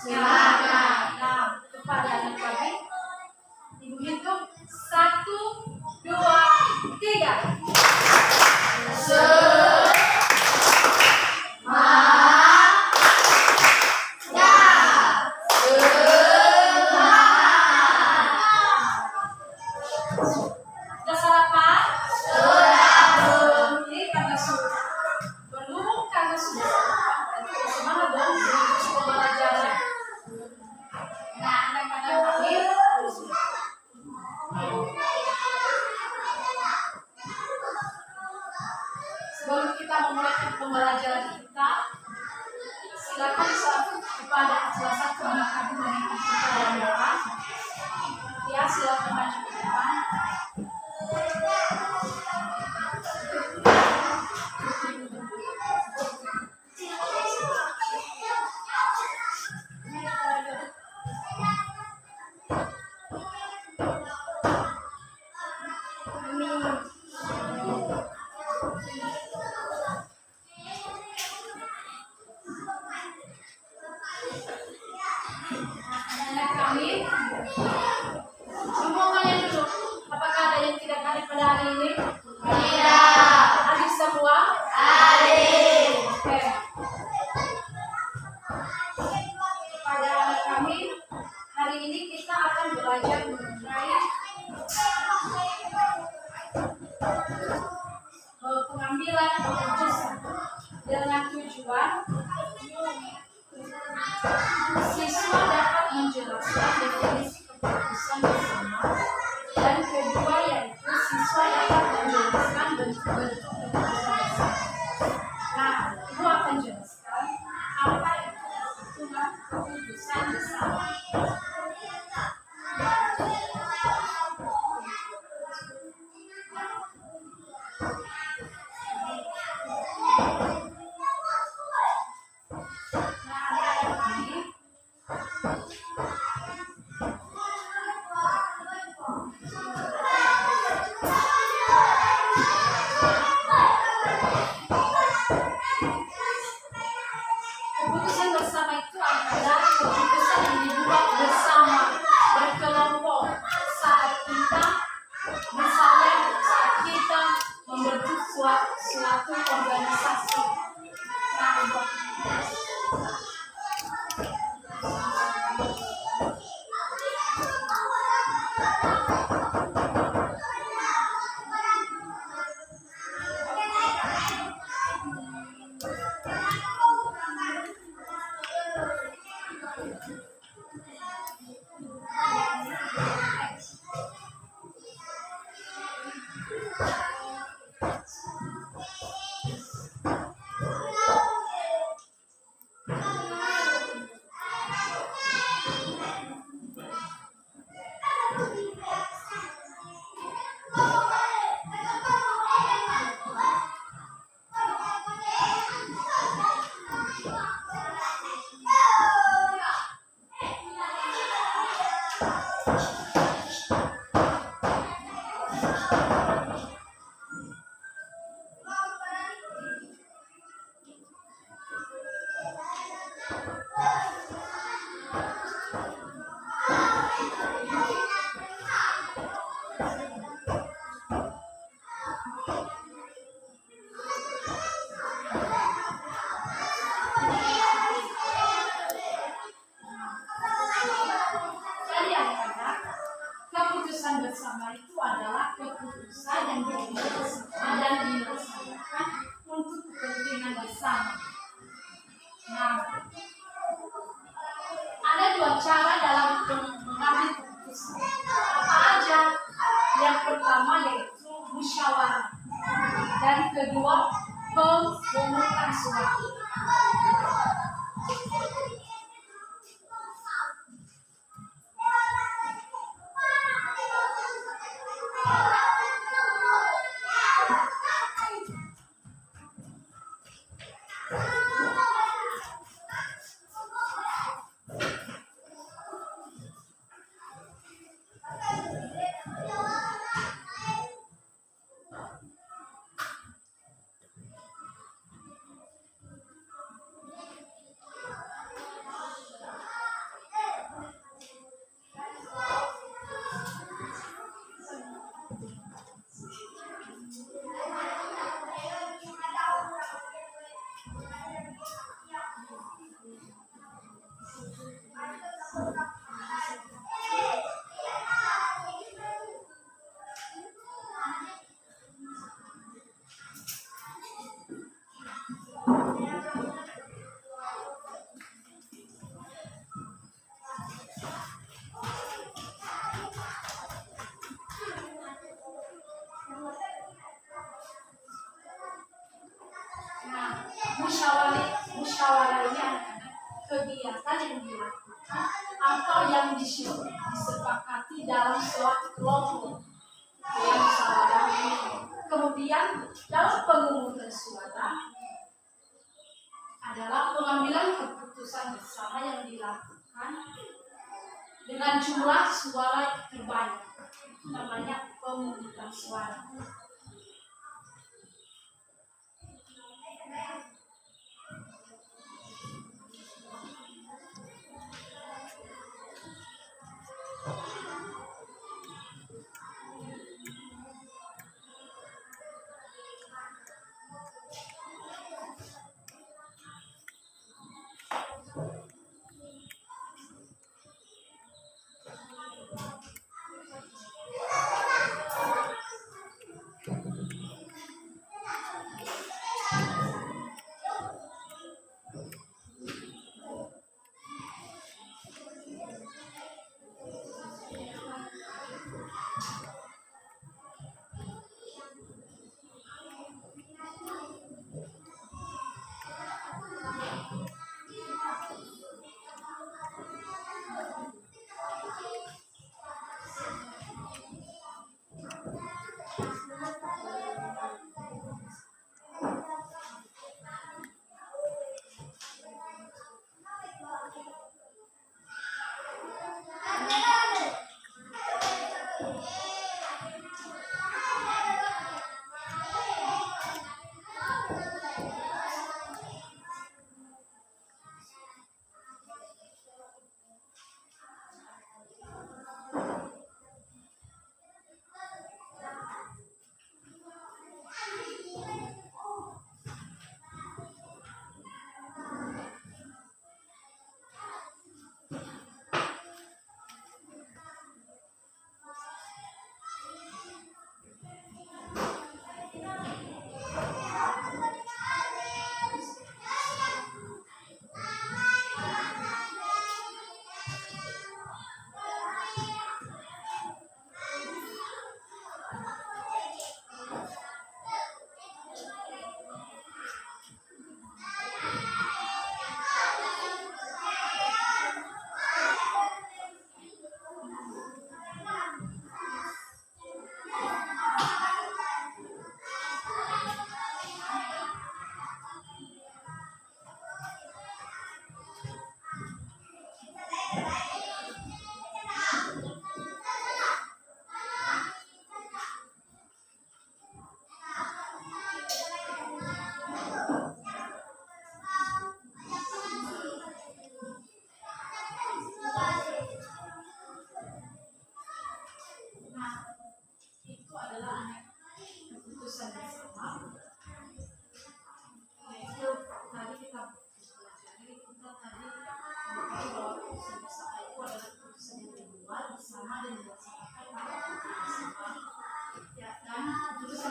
Silakan. Nah, kepada anak kami, Ibu hitung 1, 2, 3. Sudah sarapan? Sudah. Ini karena sudah. Belum karena sudah sarapan. Berarti semangat dong untuk pembelajaran. Nah, anak-anak kami sebelum kita memulai pembelajaran kita, silakan kepada salah satu anak kami memimpin kita dalam doa. Ya, silakan maju ke depan. Anak kami, semuanya dulu. Apakah ada yang tidak hadir pada hari ini? Tidak. Hadir semua? Hadir. Oke. Pada anak kami, hari ini kita akan belajar mengenai pengambilan keputusan dengan tujuan siswa dapat menjelaskan definisi keputusan bersama, dan kedua yaitu siswa dapat menjelaskan bentuk-bentuk keputusan bersama. Nah, Ibu akan jelaskan apa itu keputusan bersama. Keputusan bersama itu adalah keputusan yang dibuat bersama, berkelompok saat kita membentuk suatu organisasi. Keputusan bersama itu adalah keputusan yang diambil bersama dan dilaksanakan untuk kepentingan bersama. Nah, ada dua cara dalam mengambil keputusan. Apa aja? Yang pertama yaitu musyawarah, dan kedua pemungutan suara. musyawarah ini adalah kegiatan yang dilakukan atau yang disepakati dalam suatu kelompok yang musyawarah ini. Kemudian dalam pemungutan suara adalah pengambilan keputusan bersama yang dilakukan dengan jumlah suara terbanyak. Itu namanya pemungutan suara.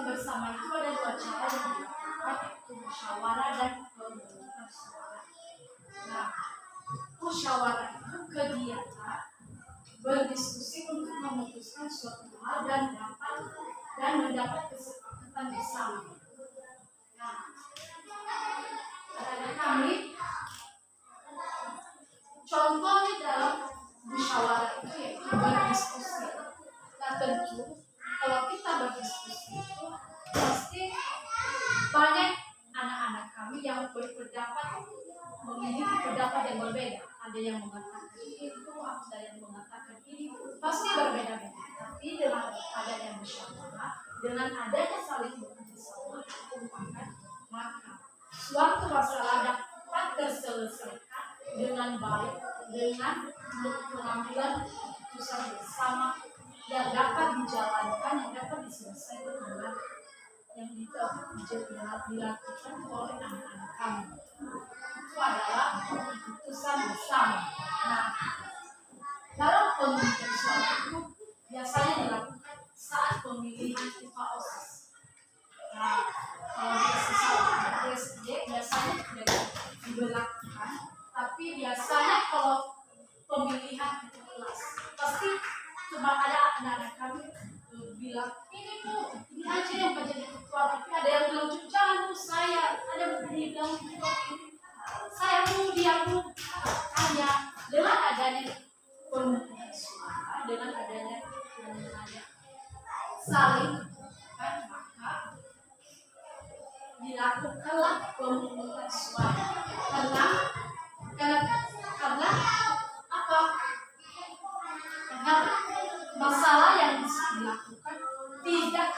Bersama itu ada dua cara yang dilakukan, yaitu musyawarah dan pemungutan suara. Nah, musyawarah itu kegiatan berdiskusi untuk memutuskan suatu hal dan mendapat kesepakatan bersama. Nah, ada kami contohnya dalam musyawarah itu yaitu berdiskusi. Nah, tentu kalau kita berdiskusi itu pasti banyak anak-anak kami yang berpendapat memiliki pendapat yang berbeda. Ada yang mengatakan itu, ada yang mengatakan ini, pasti berbeda-beda. Tapi dengan adanya musyawarah, dengan adanya saling bekerjasama, maka suatu masalah dapat terselesaikan dengan baik, dengan pengambilan keputusan bersama yang dapat dijalankan, yang dapat diselesaikan dengan yang dilakukan oleh anak-anak kami. Itu adalah keputusan bersama. Nah, dalam pemungutan suara itu biasanya dilakukan saat pemilihan ketua OSIS. Nah, kalau di SD biasanya tidak diberlakukan, tapi biasanya kalau pemilihan ketua kelas pasti cuma ada anak-anak kami bilang ini Bu, ini aja yang menjadi ketua, tapi ada yang bilang jangan Bu, saya ada yang bilang yang saya mau dia pun hanya dengan adanya pemungutan suara, dengan adanya saling kan, maka dilakukanlah pemungutan suara karena apa? Karena masalah yang dilakukan tidak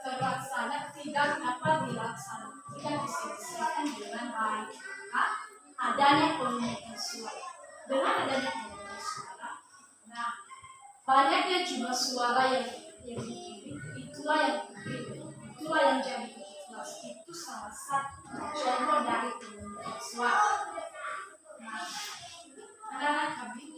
terlaksana, tidak dapat dilaksanakan, tidak diselesaikan dengan baik. Maka adanya pemungutan suara. Dengan adanya pemungutan suara, nah banyaknya jumlah suara yang dipilih, itulah yang jadi keputusan. Itu salah satu contoh dari pemungutan suara. Nah, anak-anak kami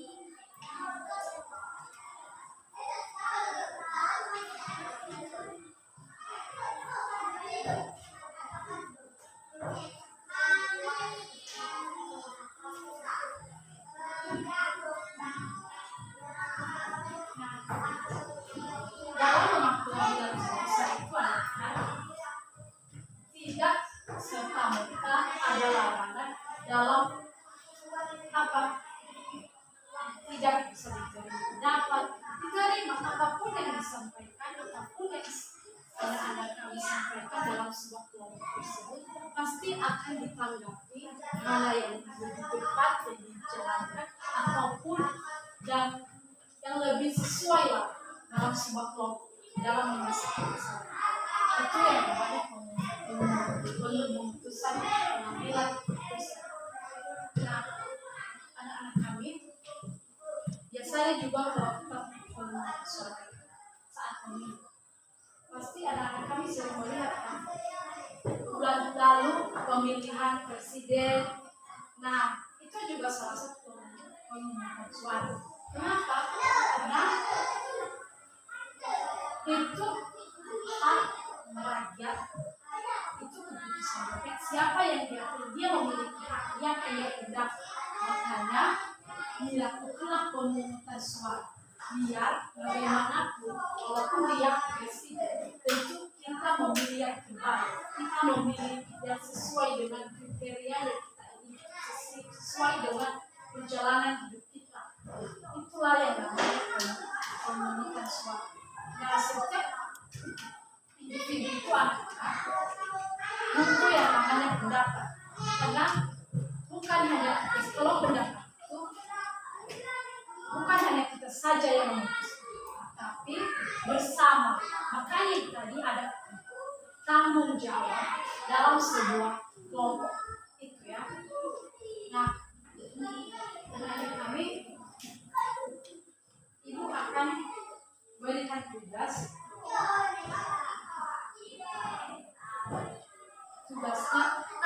dalam pengambilan keputusan itu tidak serta-merta ada larangan dalam apa tidak bisa dapat diterima apapun yang disampaikan, apapun yang anak-anak kami sampaikan dalam sebuah kelompok tersebut pasti akan ditanggapi mana yang lebih tepat, lebih dijalankan ataupun yang lebih sesuai lah dalam sebuah kelompok dalam menyelesaikan masalah. Itu yang namanya pemutusan pengambilan keputusan. Nah, anak-anak kami biasanya juga melakukan pemungutan suara saat pemilu. Pasti anak-anak kami sering melihat kan bulan lalu pemilihan presiden. Nah, itu juga salah satu pemungutan suara. Kenapa? Karena itu hak rakyat, itu keputusan rakyat. Siapa yang dia memiliki hak yang dia pendapat, makanya dilakukanlah pemungutan suara. Biar bagaimanapun, walaupun dia presiden, tentu kita memilih yang terbaik, kita memilih yang sesuai dengan kriteria yang kita ingin, sesuai dengan perjalanan hidup kita. Itulah yang namanya pemungutan suara. Nah, setiap individu itu butuh yang namanya pendapat, karena bukan hanya kalau pendapat itu bukan hanya kita saja yang memutuskan, tapi bersama. Makanya tadi ada tanggung jawab dalam sebuah kelompok itu ya. Nah, anak kami, ibu akan berikan tugasnya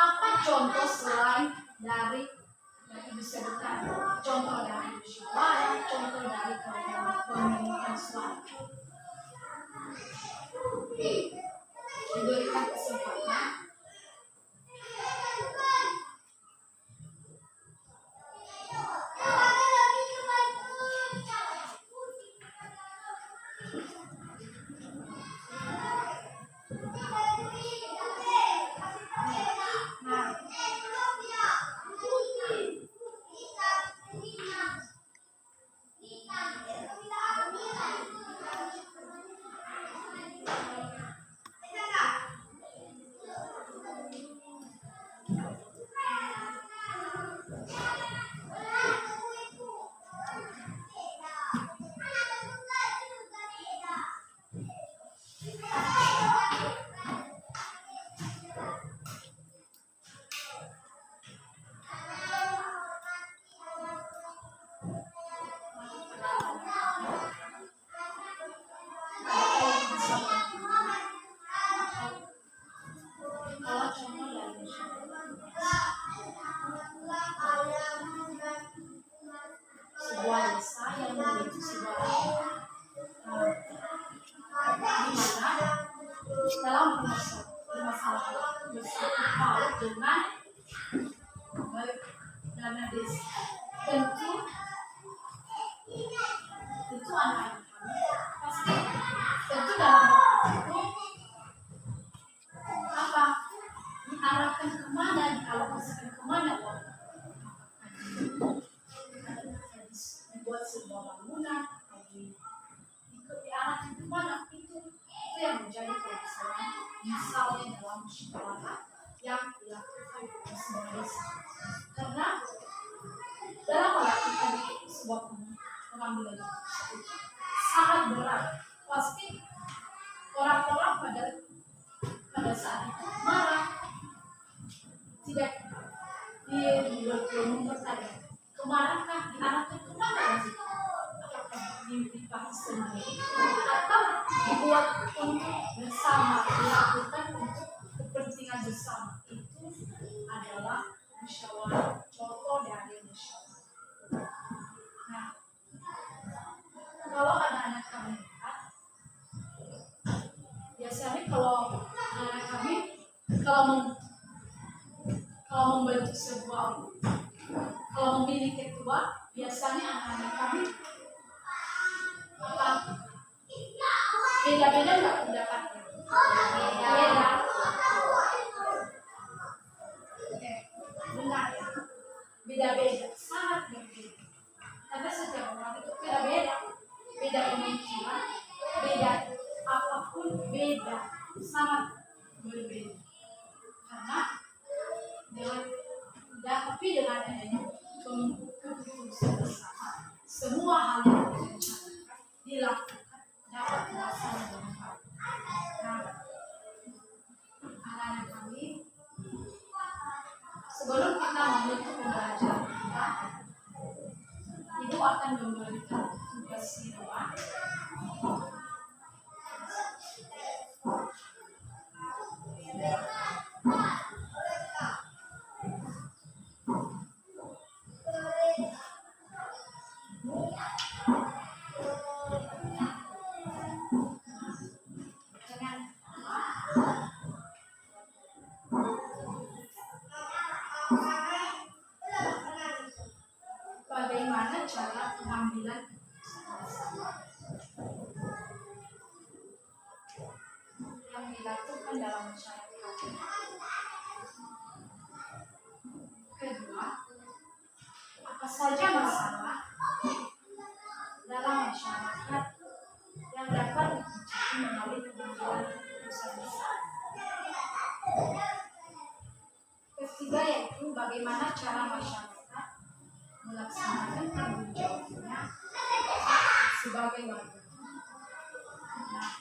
apa contoh selain dari yang ibu sebutkan, contoh dari musyawarah, contoh dari pemungutan suara. Diberikan kesempatan sebuah desa yang memiliki sebuah di mana dalam permasalahan bersangkut paut dengan dana desa, tentu anak-anak kami pasti tentu dalam itu apa diarahkan kemana Karena dalam melakukan sebuah pengambilan sangat berat, pasti orang-orang pada saat itu marah, tidak bertanya kemarahkah diarahkan kemana sih? Apakah dibahas sendiri atau dibuat untuk bersama, dilakukan untuk kepentingan bersama? Itu adalah musyawarah, contoh dari musyawarah. Nah, kalau anak-anak kami lihat, biasanya kalau anak kami kalau membentuk sebuah, kalau memilih ketua, biasanya anak-anak kami beda-beda nggak pendapatnya? Beda. Benar ya? Beda-beda, sangat berbeda. Karena setiap orang itu beda-beda, beda pemikiran, beda apapun, beda, sangat berbeda. Karena dengan adanya keputusan bersama, semua hal yang direncanakan dilakukan dapat terlaksana dengan baik. Nah, anak-anak kami, sebelum kita membentuk pembelajaran kita, Ibu akan memberikan tugas di rumah. Bagaimana cara pengambilan yang dilakukan dalam masyarakat? Kedua, apa saja masalah dalam masyarakat yang dapat dicapai melalui pengambilan keputusan besar? Ketiga, yaitu bagaimana cara masyarakat melaksanakan tanggung jawabnya sebagai warga. Nah,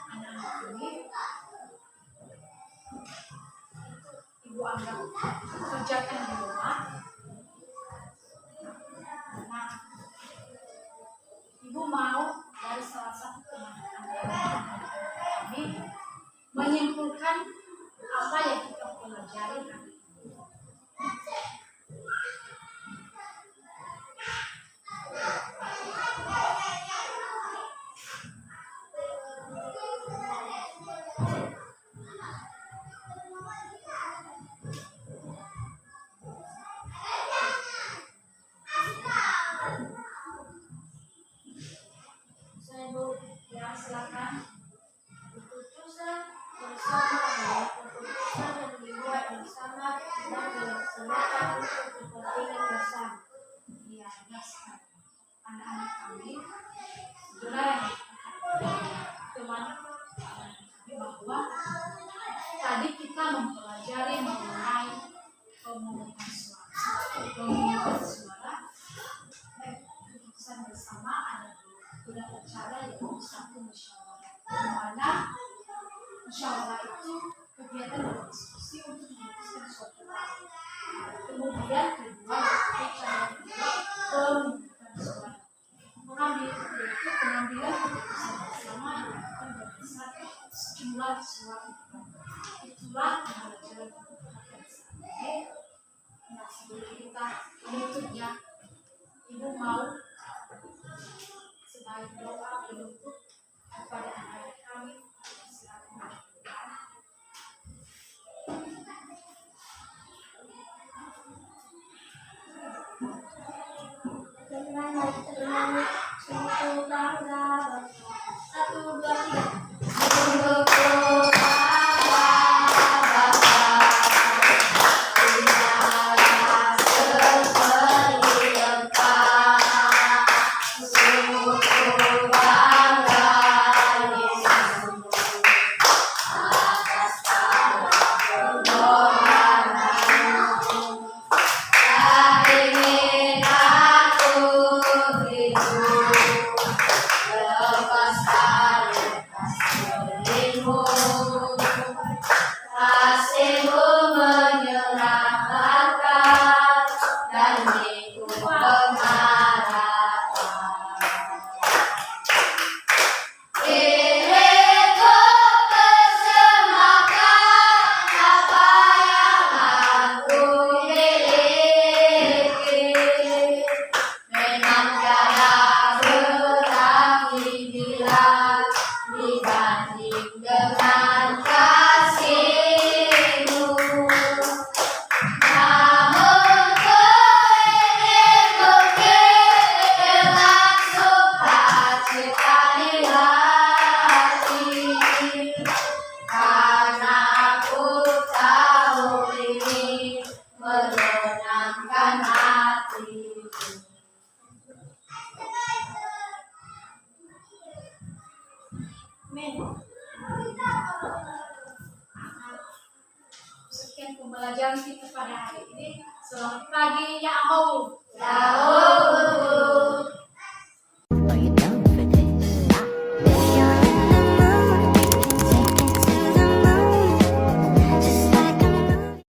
anak-anak ini Ibu anggap kerjakan di rumah. Nah, Ibu mau dari salah satu teman-teman kami menyimpulkan apa yang kita pelajari hari ini. Silakan. Keputusan bersama adalah keputusan yang dibuat bersama dan dilaksanakan untuk kepentingan bersama. Ya, benar sekali. Anak-anak kami, sebenarnya teman kami bahwa tadi kita mempelajari mengenai pemungutan suara. Keputusan bersama ada beberapa cara, yaitu satu musyawarah, di mana musyawarah itu kegiatan berdiskusi untuk memutuskan suatu hal. Kemudian kedua, yaitu cara pemungutan suara, pengambilan keputusan bersama dilakukan berdasarkan sejumlah suara. Itulah pembelajaran kita saat ini. Nah, sebelum kita menutupnya, Ibu mau sebagai doa penutup kepada anak-anak kami. Silakan. Satu, dua, tiga. Oh pembelajaran kita pada hari ini. Selamat pagi, ya Ahu. Ya,